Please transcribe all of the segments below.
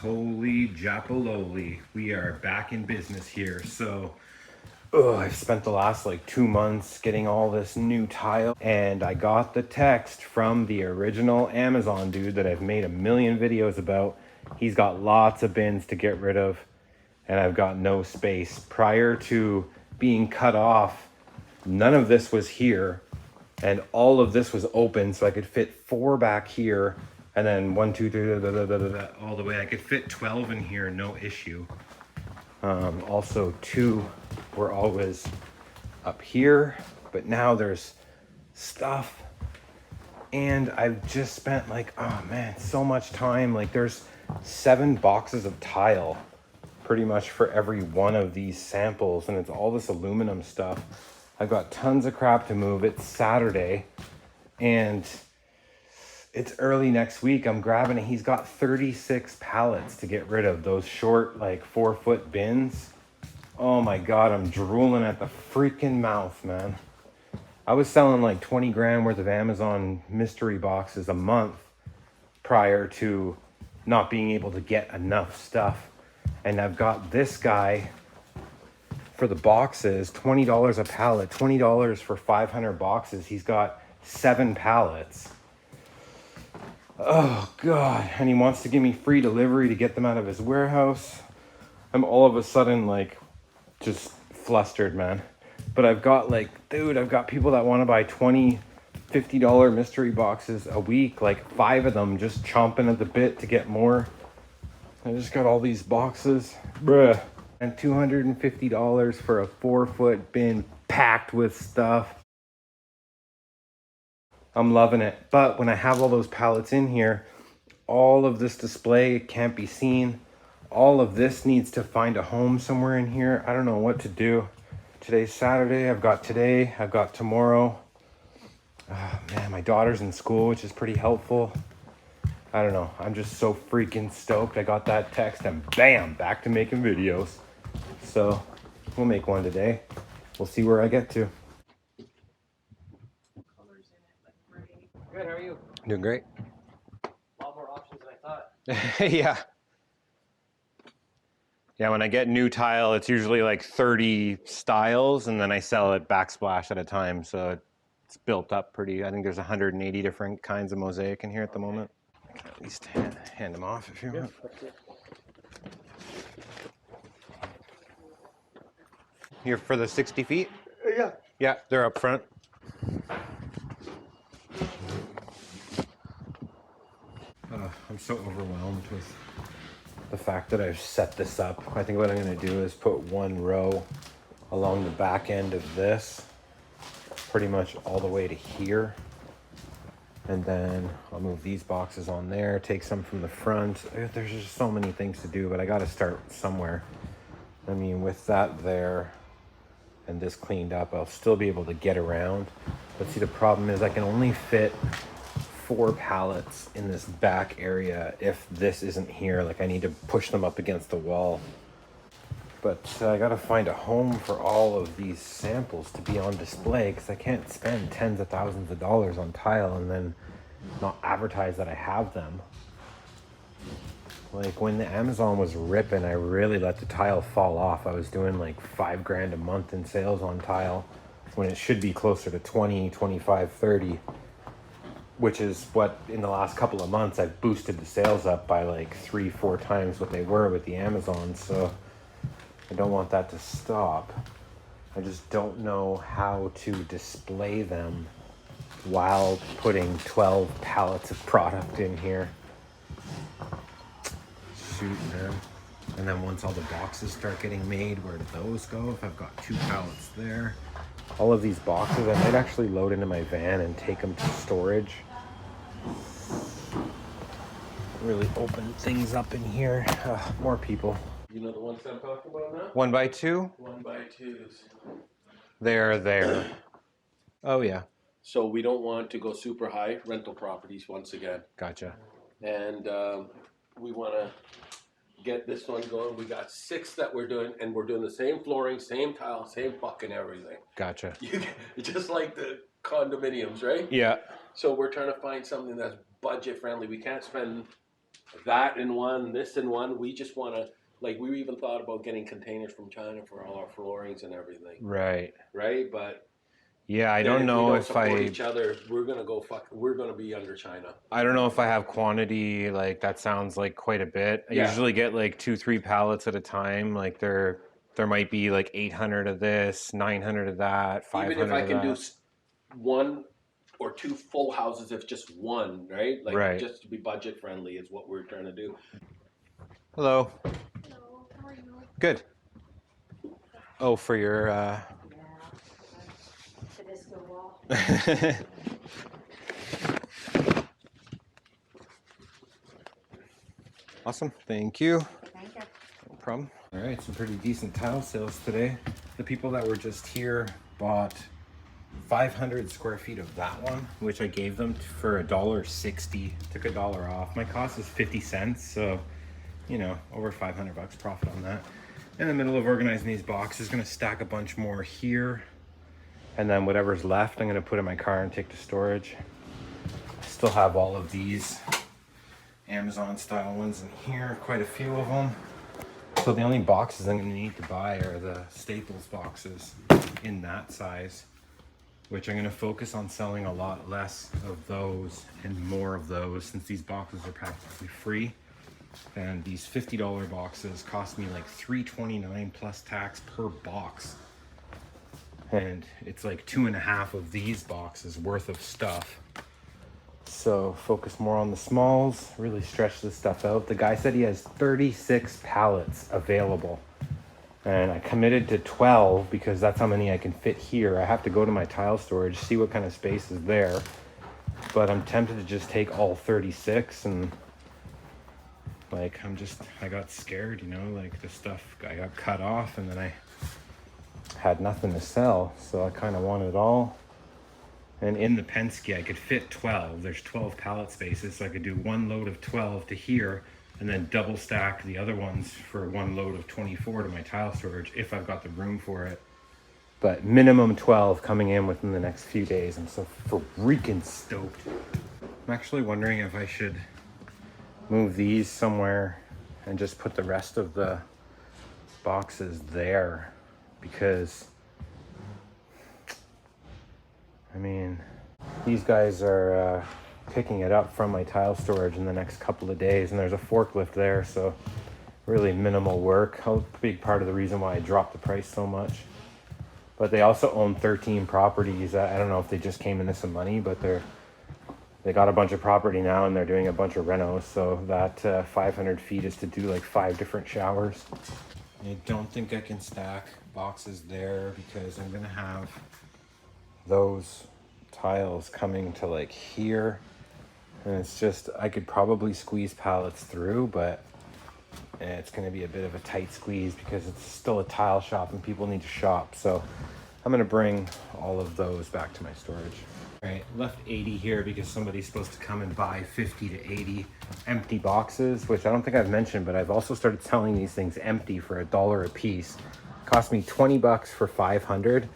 Holy Japololi, we are back in business here. So, I've spent the last like 2 months getting all this new tile, and I got the text from the original Amazon dude that I've made a million videos about. He's got lots of bins to get rid of, and I've got no space. Prior to being cut off, none of this was here, and all of this was open, so I could fit 4 back here, and then 1, 2, 3, all the way. I could fit 12 in here, no issue. Also, 2 were always up here, but now there's stuff, and I've just spent like, oh man, so much time. Like, there's 7 boxes of tile pretty much for every one of these samples, and it's all this aluminum stuff. I've got tons of crap to move. It's Saturday, and it's early next week. I'm grabbing it. He's got 36 pallets to get rid of, those short, like 4-foot bins. Oh my God, I'm drooling at the freaking mouth, man. I was selling like 20 grand worth of Amazon mystery boxes a month prior to not being able to get enough stuff. And I've got this guy for the boxes, $20 a pallet, $20 for 500 boxes. He's got 7 pallets. Oh God, and he wants to give me free delivery to get them out of his warehouse. I'm all of a sudden like just flustered, man. But I've got like, dude, I've got people that want to buy $20, $50 mystery boxes a week, like 5 of them, just chomping at the bit to get more. I just got all these boxes, bruh. And $250 for a 4-foot bin packed with stuff. I'm loving it. But when I have all those pallets in here, all of this display can't be seen. All of this needs to find a home somewhere in here. I don't know what to do. Today's Saturday. I've got today. I've got tomorrow. Oh, man, my daughter's in school, which is pretty helpful. I don't know. I'm just so freaking stoked. I got that text and bam, back to making videos. So we'll make one today. We'll see where I get to. Good, how are you? Doing great. A lot more options than I thought. Yeah. Yeah, when I get new tile, it's usually like 30 styles, and then I sell it backsplash at a time. So it's built up pretty. I think there's 180 different kinds of mosaic in here at the moment. I can at least hand them off if you want. Here for the 60 feet? Yeah. Yeah, they're up front. I'm so overwhelmed with the fact that I've set this up. I think what I'm going to do is put 1 row along the back end of this, pretty much all the way to here. And then I'll move these boxes on there, take some from the front. There's just so many things to do, but I got to start somewhere. I mean, with that there and this cleaned up, I'll still be able to get around. But see, the problem is I can only fit 4 pallets in this back area if this isn't here. Like, I need to push them up against the wall. But I gotta find a home for all of these samples to be on display, because I can't spend tens of thousands of dollars on tile and then not advertise that I have them. Like, when the Amazon was ripping, I really let the tile fall off. I was doing like 5 grand a month in sales on tile when it should be closer to 20, 25, 30, which is what in the last couple of months I've boosted the sales up by like 3-4 times what they were with the Amazon. So I don't want that to stop. I just don't know how to display them while putting 12 pallets of product in here. Shoot, man. And then once all the boxes start getting made, where do those go? If I've got 2 pallets there. All of these boxes, I might actually load into my van and take them to storage. Really open things up in here. More people. You know the ones I'm talking about now? 1x2? 1x2s. They're there. Oh, yeah. So we don't want to go super high, rental properties once again. Gotcha. And we want to get this one going. We got 6 that we're doing, and we're doing the same flooring, same tile, same fucking everything. Gotcha. Just like the condominiums, right? Yeah. So we're trying to find something that's budget friendly. We can't spend that in one, this in one. We just want to, like, we even thought about getting containers from China for all our floorings and everything, Right. right? But Yeah, I then don't if we know don't if support each other, we're gonna go fuck. We're gonna be under China. I don't know if I have quantity. Like that sounds like quite a bit. I Yeah. usually get like 2-3 pallets at a time. Like there might be like 800 of this, 900 of that, Even if I 500 of can do that. one or two full houses, if just one, right? Like Right. just to be budget friendly is what we're trying to do. Hello. Hello, how are you? Good. Oh, for your Yeah, to this go wall. Awesome. Thank you. Thank you. No problem. All right, some pretty decent tile sales today. The people that were just here bought 500 square feet of that one, which I gave them for $1.60. Took $1 off. My cost is 50 cents, so you know, over 500 bucks profit on that. In the middle of organizing these boxes, gonna stack a bunch more here, and then whatever's left, I'm gonna put in my car and take to storage. Still have all of these Amazon style ones in here, quite a few of them. So the only boxes I'm gonna need to buy are the Staples boxes in that size, which I'm gonna focus on selling a lot less of those and more of those, since these boxes are practically free. And these $50 boxes cost me like $3.29 plus tax per box. And it's like 2.5 of these boxes worth of stuff. So focus more on the smalls, really stretch this stuff out. The guy said he has 36 pallets available. And I committed to 12 because that's how many I can fit here. I have to go to my tile storage, see what kind of space is there. But I'm tempted to just take all 36 and like, I got scared, you know, like the stuff, I got cut off and then I had nothing to sell. So I kind of want it all. And in the Penske, I could fit 12. There's 12 pallet spaces. So I could do one load of 12 to here and then double stack the other ones for one load of 24 to my tile storage if I've got the room for it. But minimum 12 coming in within the next few days. I'm so freaking stoked. I'm actually wondering if I should move these somewhere and just put the rest of the boxes there, because I mean these guys are picking it up from my tile storage in the next couple of days, and there's a forklift there, so really minimal work. A big part of the reason why I dropped the price so much. But they also own 13 properties. I don't know if they just came into some money, but they got a bunch of property now and they're doing a bunch of renos. So that 500 feet is to do like 5 different showers. I don't think I can stack boxes there because I'm gonna have those tiles coming to like here. And it's just, I could probably squeeze pallets through, but it's gonna be a bit of a tight squeeze because it's still a tile shop and people need to shop. So I'm gonna bring all of those back to my storage. All right, left 80 here because somebody's supposed to come and buy 50 to 80 empty boxes, which I don't think I've mentioned, but I've also started selling these things empty for $1 a piece. Cost me 20 bucks for 500,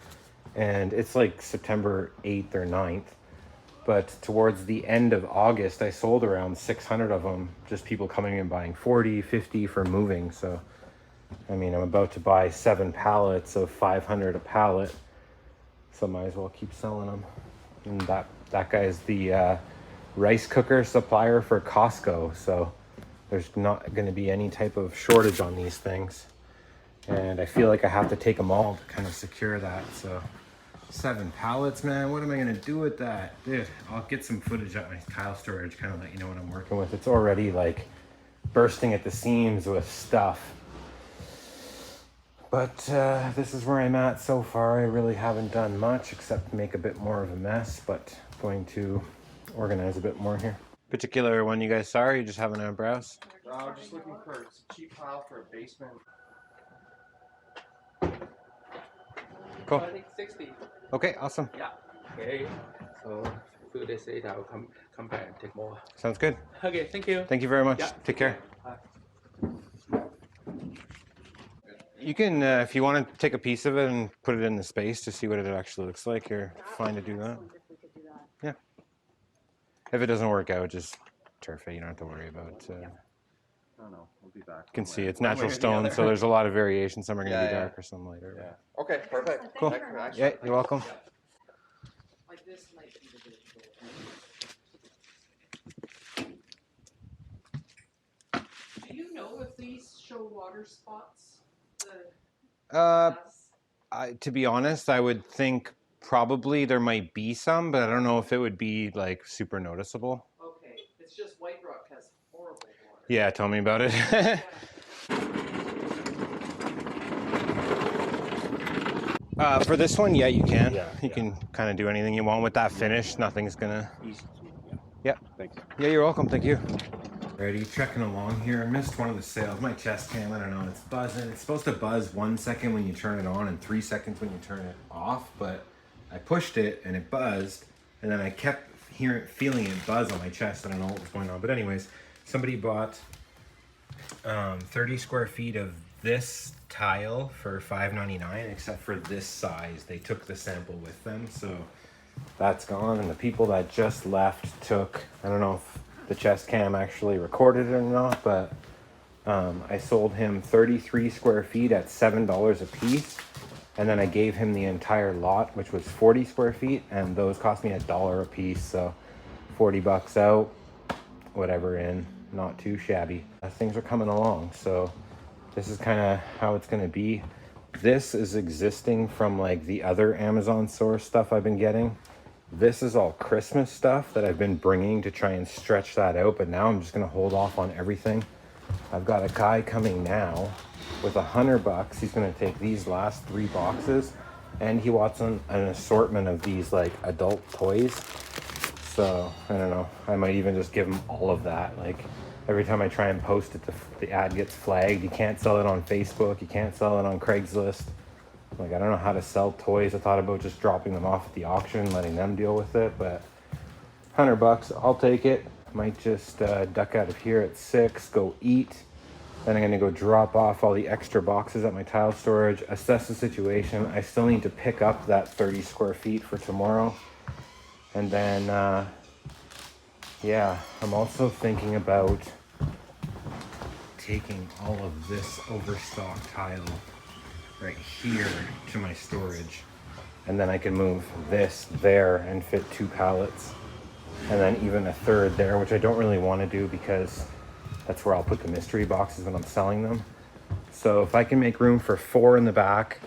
and it's like September 8th or 9th. But towards the end of August, I sold around 600 of them, just people coming and buying 40, 50 for moving. So, I mean, I'm about to buy 7 pallets of 500 a pallet, so might as well keep selling them. And that guy is the rice cooker supplier for Costco, so there's not going to be any type of shortage on these things. And I feel like I have to take them all to kind of secure that. So 7 pallets, man, what am I going to do with that? Dude, I'll get some footage at my tile storage, kind of let you know what I'm working with. It's already like bursting at the seams with stuff. But this is where I'm at so far. I really haven't done much except make a bit more of a mess, but going to organize a bit more here. Particular one you guys saw, or you just having a browse? Just looking for a cheap tile for a basement. Cool. I think 60. Okay, awesome. Yeah. Okay. So few days later, I'll come back and take more. Sounds good. Okay. Thank you. Thank you very much. Yeah. Take care. Bye. You can, if you want to take a piece of it and put it in the space to see what it actually looks like, you're fine to do that. Yeah. If it doesn't work out, just turf it. You don't have to worry about. I don't know. We'll be back. You can see one it's way natural or the stone, other. so there's a lot of variation. Some are going to Yeah, be yeah. darker, some lighter. Yeah. Okay, perfect. Thank Cool. you very much. Yeah, you're welcome. Like this might be the digital. Do you know if these show water spots? To be honest, I would think probably there might be some, but I don't know if it would be like super noticeable. Okay, it's just White Rock has horrible water. Yeah, tell me about it. For this one, yeah, you can. Yeah, You yeah. can kind of do anything you want with that finish. Nothing's gonna. East. Yeah. Thanks. Yeah, you're welcome. Thank you. Ready, trekking along here. I missed one of the sales. My chest cam, I don't know, it's buzzing. It's supposed to buzz 1 second when you turn it on and 3 seconds when you turn it off, but I pushed it and it buzzed, and then I kept feeling it buzz on my chest. I don't know what was going on, but anyways, somebody bought 30 square feet of this tile for $5.99, except for this size. They took the sample with them, so that's gone. And the people that just left took, I don't know if the chest cam actually recorded it or not, but I sold him 33 square feet at $7 a piece, and then I gave him the entire lot, which was 40 square feet, and those cost me $1 a piece, so 40 bucks out, whatever in, not too shabby. Things are coming along, so this is kind of how it's going to be. This is existing from like the other Amazon source stuff I've been getting. This is all Christmas stuff that I've been bringing to try and stretch that out, but now I'm just gonna hold off on everything. I've got a guy coming now with $100. He's gonna take these last 3 boxes, and he wants an assortment of these like adult toys. So I don't know, I might even just give him all of that. Like every time I try and post it, the ad gets flagged. You can't sell it on Facebook, you can't sell it on Craigslist. Like, I don't know how to sell toys. I thought about just dropping them off at the auction, letting them deal with it, but $100, I'll take it. Might just duck out of here at 6, go eat. Then I'm gonna go drop off all the extra boxes at my tile storage, assess the situation. I still need to pick up that 30 square feet for tomorrow. And then, yeah, I'm also thinking about taking all of this overstock tile right here to my storage, and then I can move this there and fit 2 pallets, and then even a third there, which I don't really want to do because that's where I'll put the mystery boxes when I'm selling them. So if I can make room for 4 in the back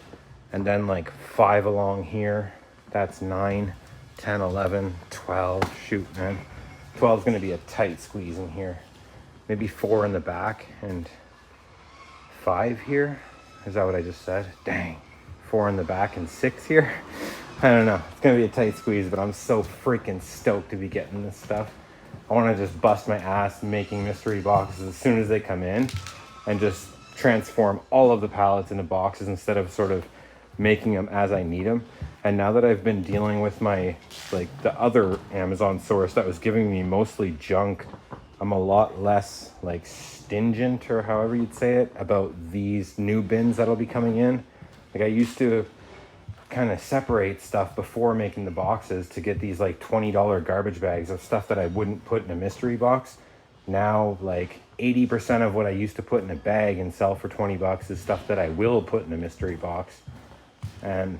and then like 5 along here, that's 9, 10, 11, 12. Shoot, man, 12 is going to be a tight squeeze in here. Maybe 4 in the back and 5 here. Is that what I just said? Dang. 4 in the back and 6 here. I don't know. It's going to be a tight squeeze, but I'm so freaking stoked to be getting this stuff. I want to just bust my ass making mystery boxes as soon as they come in and just transform all of the pallets into boxes instead of sort of making them as I need them. And now that I've been dealing with my, like the other Amazon source that was giving me mostly junk, I'm a lot less like stingent, or however you'd say it, about these new bins that'll be coming in. Like I used to kind of separate stuff before making the boxes to get these like $20 garbage bags of stuff that I wouldn't put in a mystery box. Now like 80% of what I used to put in a bag and sell for 20 bucks is stuff that I will put in a mystery box. And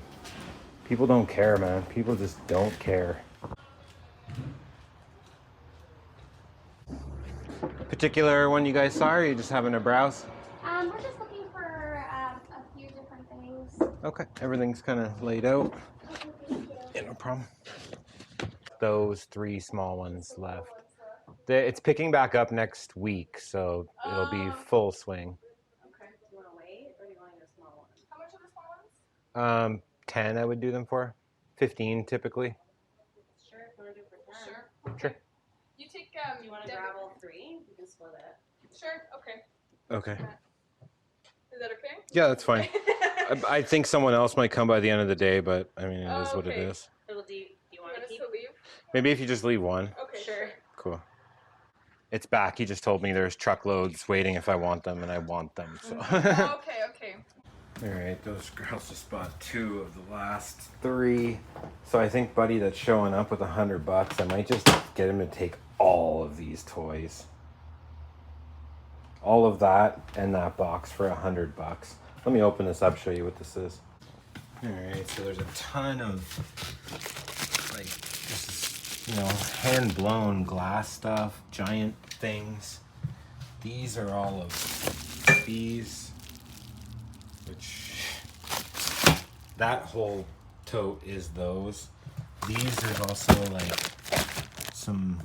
people don't care, man. People just don't care. Particular one you guys saw, or are you just having a browse? We're just looking for a few different things. Okay, everything's kind of laid out. Okay, thank you. Yeah, no problem. Those 3 small ones left. It's picking back up next week, so it'll be full swing. Okay. Do you want to wait, or do you want to get a small one? How much are the small ones? 10 I would do them for. 15 typically. Sure, if you want to do it for 10. Sure. Sure. You take Do you want to grab all 3? You can split it. Sure. Okay. Okay. Is that okay? Yeah, that's fine. I think someone else might come by the end of the day, but I mean, it is what it okay. is. Do you want to keep? To leave? Maybe if you just leave one. Okay. Sure. Cool. It's back. He just told me there's truckloads waiting if I want them, and I want them. So. Okay. Okay. All right, those girls just bought 2 of the last 3. So I think Buddy that's showing up with $100, I might just get him to take all of these toys. All of that and that box for $100. Let me open this up, show you what this is. All right, so there's a ton of like, this is, you know, hand blown glass stuff, giant things. These are all of these, which that whole tote is those. These, there's also like some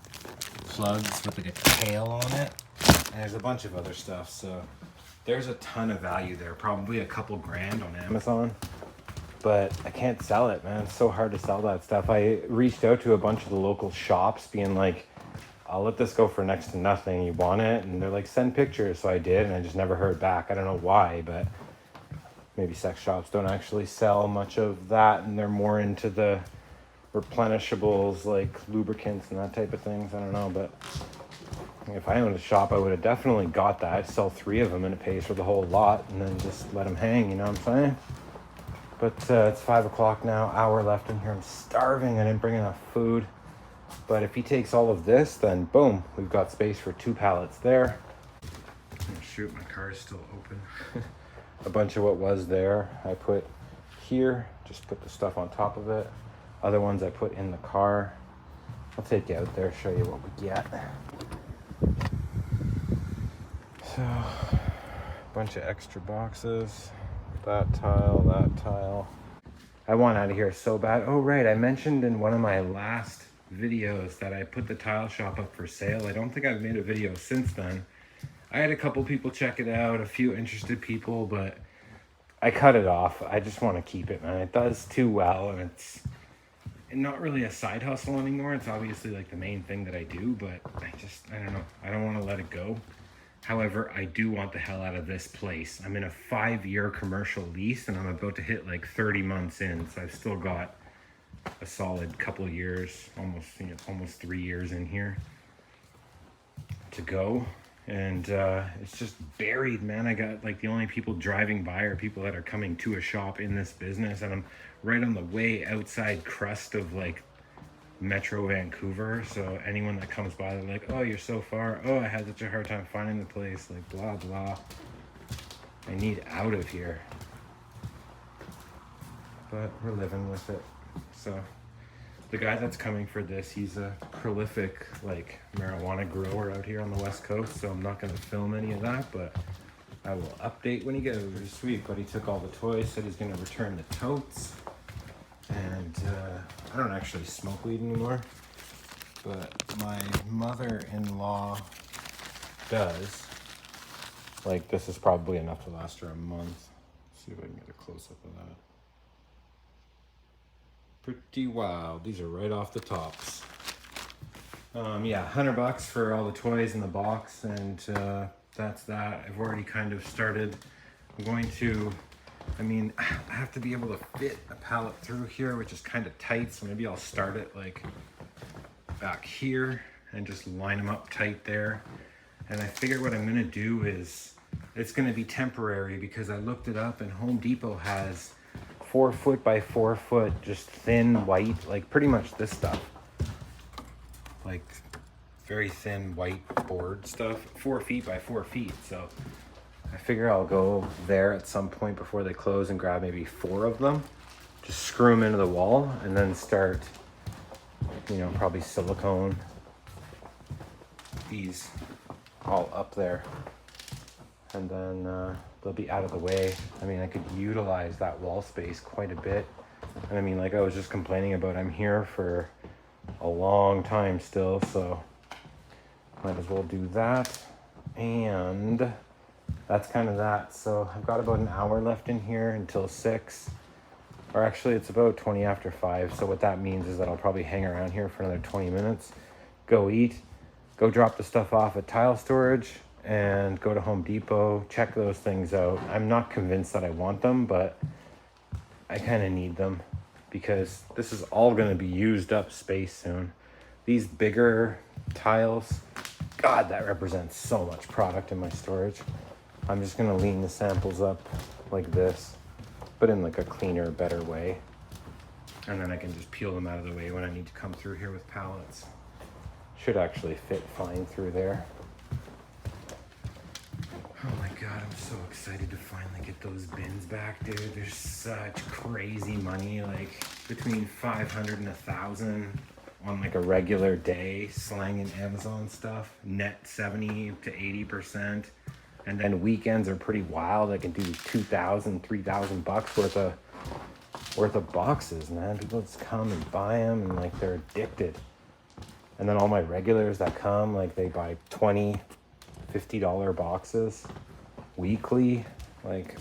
plugs with like a tail on it. And there's a bunch of other stuff, so there's a ton of value there, probably a couple grand on Amazon. But I can't sell it, man. It's so hard to sell that stuff. I reached out to a bunch of the local shops being like, I'll let this go for next to nothing. You want it? And they're like, send pictures. So I did, and I just never heard back. I don't know why, but maybe sex shops don't actually sell much of that, and they're more into the replenishables like lubricants and that type of things. I don't know, but if I owned a shop, I would have definitely got that. I'd sell 3 of them and it pays for the whole lot, and then just let them hang, you know what I'm saying? But it's 5 o'clock now, hour left in here. I'm starving. I didn't bring enough food. But if he takes all of this, then boom, we've got space for 2 pallets there. Oh, shoot, my car is still open. A bunch of what was there, I put here. Just put the stuff on top of it. Other ones I put in the car. I'll take you out there, show you what we get. So, a bunch of extra boxes. That tile. I want out of here so bad. Oh, right, I mentioned in one of my last videos that I put the tile shop up for sale. I don't think I've made a video since then. I had a couple people check it out, a few interested people, but I cut it off. I just want to keep it, man. It does too well, and it's not really a side hustle anymore. It's obviously like the main thing that I do, but I don't know. I don't want to let it go. However, I do want the hell out of this place. I'm in a 5-year commercial lease, and I'm about to hit like 30 months in. So I've still got a solid couple of years, almost 3 years in here to go. And it's just buried, man. I got like the only people driving by are people that are coming to a shop in this business, and I'm right on the way outside crust of like Metro Vancouver, so anyone that comes by, they're like, oh, you're so far. Oh, I had such a hard time finding the place, like blah blah. I need out of here, but we're living with it. So the guy that's coming for this, he's a prolific like marijuana grower out here on the West Coast, so I'm not going to film any of that, but I will update when he gets over this week. But he took all the toys, said he's going to return the totes. And I don't actually smoke weed anymore, but my mother-in-law does. Like, this is probably enough to last her a month. Let's see if I can get a close-up of that. Pretty wild. These are right off the tops. Yeah, $100 for all the toys in the box, and that's that. I've already kind of started. I'm going to, I have to be able to fit a pallet through here, which is kind of tight, so maybe I'll start it like back here and just line them up tight there. And I figure what I'm gonna do is, it's gonna be temporary because I looked it up and Home Depot has 4 foot by 4 foot, just thin white, like pretty much this stuff. Like very thin white board stuff, 4 feet by 4 feet. So I figure I'll go there at some point before they close and grab maybe 4 of them, just screw them into the wall, and then start, you know, probably silicone these all up there, and then they'll be out of the way. I mean, I could utilize that wall space quite a bit. And I mean, like I was just complaining about, I'm here for a long time still, so might as well do that. And that's kind of that. So I've got about an hour left in here until 6, or actually it's about 20 after 5. So what that means is that I'll probably hang around here for another 20 minutes, go eat, go drop the stuff off at tile storage, and go to Home Depot, check those things out. I'm not convinced that I want them, but I kind of need them because this is all going to be used up space soon. These bigger tiles, God, that represents so much product in my storage. I'm just going to lean the samples up like this but in like a cleaner, better way. And then I can just peel them out of the way when I need to come through here with pallets. Should actually fit fine through there. Oh my God, I'm so excited to finally get those bins back, dude. There's such crazy money, like between 500 and 1,000 on like a regular day, slanging Amazon stuff, net 70 to 80%. And then weekends are pretty wild. I can do 2,000, 3,000 bucks worth of boxes, man. People just come and buy them and like they're addicted. And then all my regulars that come, like they buy $20, $50 boxes weekly. Like,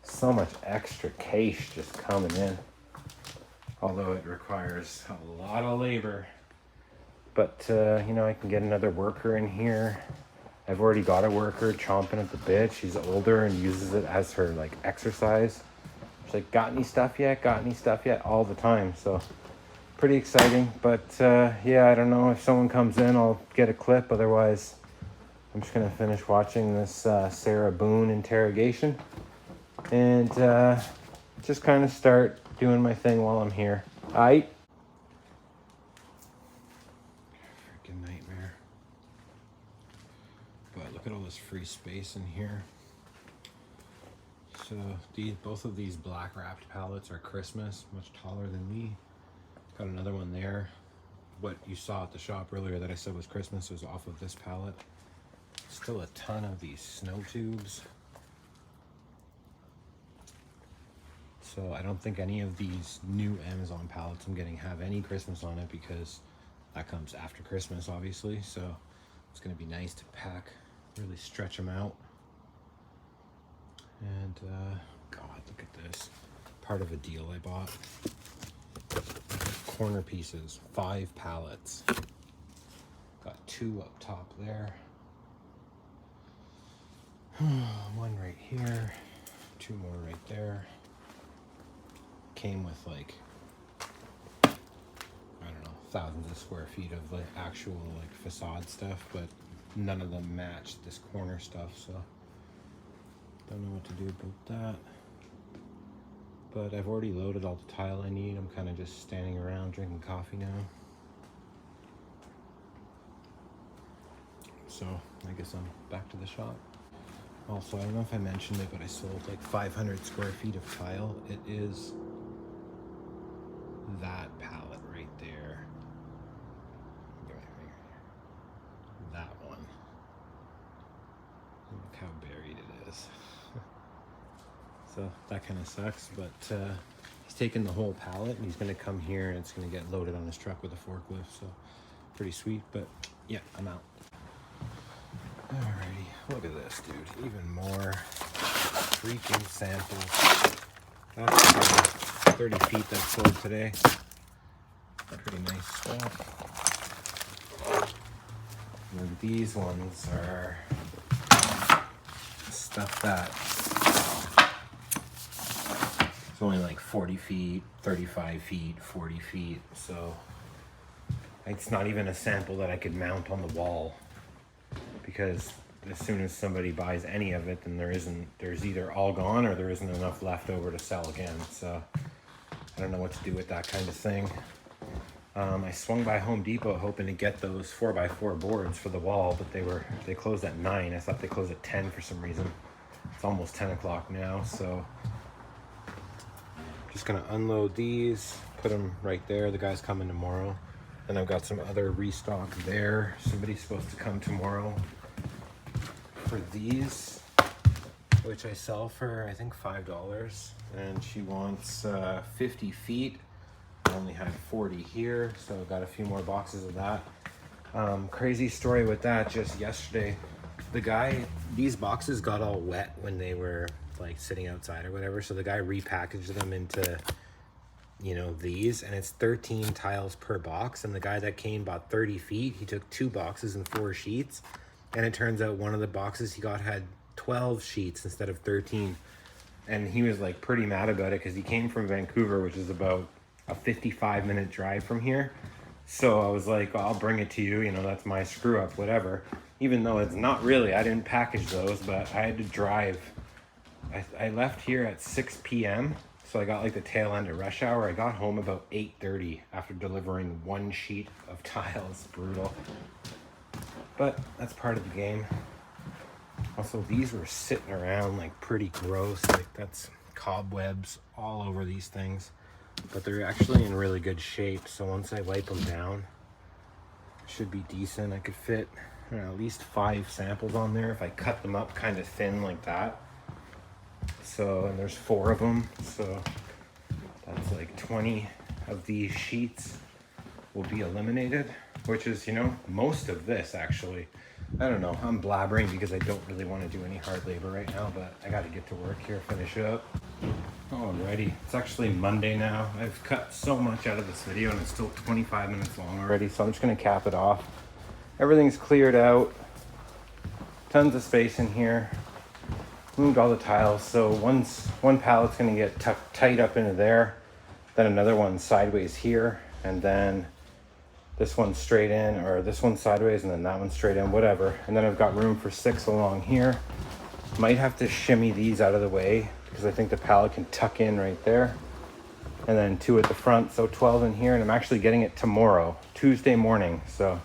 so much extra cash just coming in. Although it requires a lot of labor. But, you know, I can get another worker in here. I've already got a worker chomping at the bit. She's older and uses it as her, like, exercise. She's like, got any stuff yet? Got any stuff yet? All the time. So, pretty exciting. But, yeah, I don't know. If someone comes in, I'll get a clip. Otherwise, I'm just going to finish watching this Sarah Boone interrogation. And just kind of start doing my thing while I'm here. Aight? Freaking nightmare. But look at all this free space in here. So both of these black wrapped pallets are Christmas, much taller than me. Got another one there. What you saw at the shop earlier that I said was Christmas was off of this pallet. Still a ton of these snow tubes. So I don't think any of these new Amazon pallets I'm getting have any Christmas on it because that comes after Christmas, obviously. So it's gonna be nice to pack, really stretch them out. And God, look at this. Part of a deal I bought. Corner pieces, 5 pallets. Got 2 up top there. One right here, 2 more right there. Came with like, I don't know, thousands of square feet of like actual like facade stuff, but none of them matched this corner stuff, so don't know what to do about that. But I've already loaded all the tile I need. I'm kind of just standing around drinking coffee now. So I guess I'm back to the shop. Also, I don't know if I mentioned it, but I sold like 500 square feet of tile. It is that pallet right there. That one. Look how buried it is. So that kind of sucks, but he's taking the whole pallet and he's going to come here and it's going to get loaded on his truck with a forklift. So pretty sweet, but yeah, I'm out. Alrighty, look at this, dude. Even more freaking samples. That's 30 feet that sold today. Pretty nice stuff. And these ones are stuff that it's only like 40 feet, 35 feet, 40 feet. So it's not even a sample that I could mount on the wall. Because as soon as somebody buys any of it, then there's either all gone or there isn't enough left over to sell again. So I don't know what to do with that kind of thing. I swung by Home Depot hoping to get those 4x4 boards for the wall, but they closed at 9. I thought they closed at 10 for some reason. It's almost 10 o'clock now, so just gonna unload these, put them right there. The guy's coming tomorrow. And I've got some other restock there. Somebody's supposed to come tomorrow for these, which I sell for, I think, $5. And she wants 50 feet. I only had 40 here, so I've got a few more boxes of that. Crazy story with that, just yesterday, the guy, these boxes got all wet when they were like sitting outside or whatever, so the guy repackaged them into, you know, these, and it's 13 tiles per box, and the guy that came bought 30 feet. He took 2 boxes and 4 sheets, and it turns out one of the boxes he got had 12 sheets instead of 13, and he was like pretty mad about it because he came from Vancouver, which is about a 55-minute drive from here. So I was like, well, I'll bring it to you, you know, that's my screw up, whatever. Even though it's not really, I didn't package those, but I had to drive I left here at 6 p.m. So I got like the tail end of rush hour. I got home about 8:30 after delivering 1 sheet of tiles. Brutal. But that's part of the game. Also, these were sitting around like pretty gross. Like that's cobwebs all over these things. But they're actually in really good shape. So once I wipe them down, it should be decent. I could fit, I don't know, at least 5 samples on there if I cut them up kind of thin like that. So, and there's 4 of them. So that's like 20 of these sheets will be eliminated, which is, you know, most of this actually. I don't know, I'm blabbering because I don't really want to do any hard labor right now, but I got to get to work here, finish it up. Alrighty, it's actually Monday now. I've cut so much out of this video and it's still 25 minutes long already, so I'm just going to cap it off. Everything's cleared out. Tons of space in here. Moved all the tiles, so one pallet's going to get tucked tight up into there, then another one sideways here, and then this one straight in, or this one sideways, and then that one straight in, whatever. And then I've got room for 6 along here. Might have to shimmy these out of the way because I think the pallet can tuck in right there. And then 2 at the front, so 12 in here. And I'm actually getting it tomorrow, Tuesday morning. So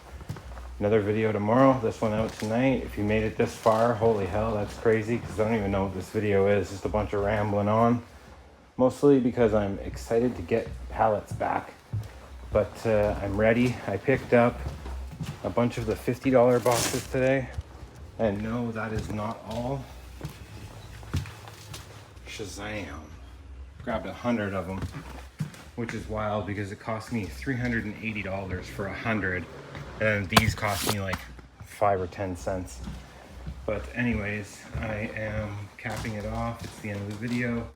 another video tomorrow, this one out tonight. If you made it this far, holy hell, that's crazy because I don't even know what this video is. Just a bunch of rambling on. Mostly because I'm excited to get pallets back. But I'm ready. I picked up a bunch of the $50 boxes today. And no, that is not all. Shazam. Grabbed 100 of them, which is wild because it cost me $380 for 100. And these cost me like 5 or 10 cents. But anyways, I am capping it off. It's the end of the video.